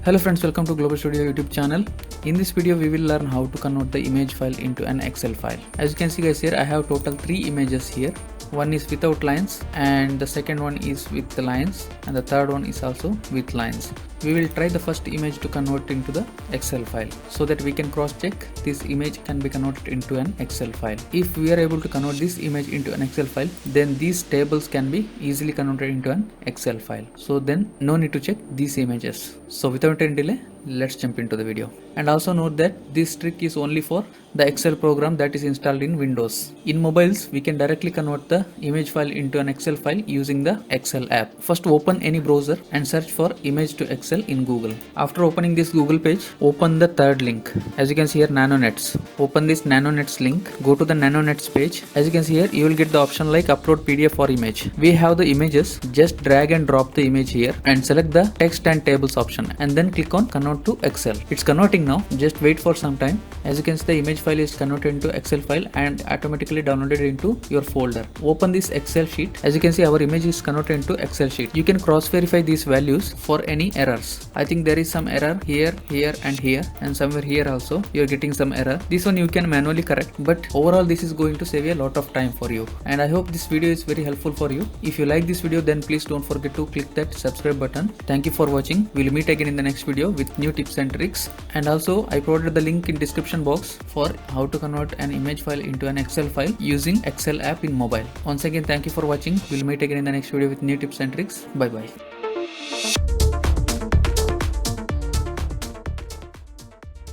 Hello friends, welcome to Global Studio YouTube channel. In this video we will learn how to convert the image file into an Excel file. As you can see guys, here I have total 3 images here. One is without lines, and the second one is with the lines, and the third one is also with lines. We will try the first image to convert into the Excel file so that we can cross check this image can be converted into an Excel file. If we are able to convert this image into an Excel file, then these tables can be easily converted into an Excel file. So then no need to check these images. So without any delay, let's jump into the video. And also note that this trick is only for the Excel program that is installed in Windows. In mobiles, we can directly convert the image file into an Excel file using the Excel app. First open any browser and search for image to Excel in Google. After opening this Google page, open the third link. As you can see here, NanoNets. Open this NanoNets link, go to the NanoNets page. As you can see here, you will get the option like upload PDF or image. We have the images, just drag and drop the image here and select the text and tables option and then click on convert to Excel. It's converting now, just wait for some time. As you can see, the image file is converted into Excel file and automatically downloaded into your folder. Open this Excel sheet. As you can see, our image is converted into Excel sheet. You can cross verify these values for any errors. I think there is some error here, and somewhere here also you're getting some error. This one you can manually correct, but overall this is going to save a lot of time for you. And I hope this video is very helpful for you. If you like this video, then please don't forget to click that subscribe button. Thank you for watching. We'll meet again in the next video with new tips and tricks. And also I provided the link in description box for how to convert an image file into an Excel file using Excel app in mobile. Once again, thank you for watching. We'll meet again in the next video with new tips and tricks. Bye bye.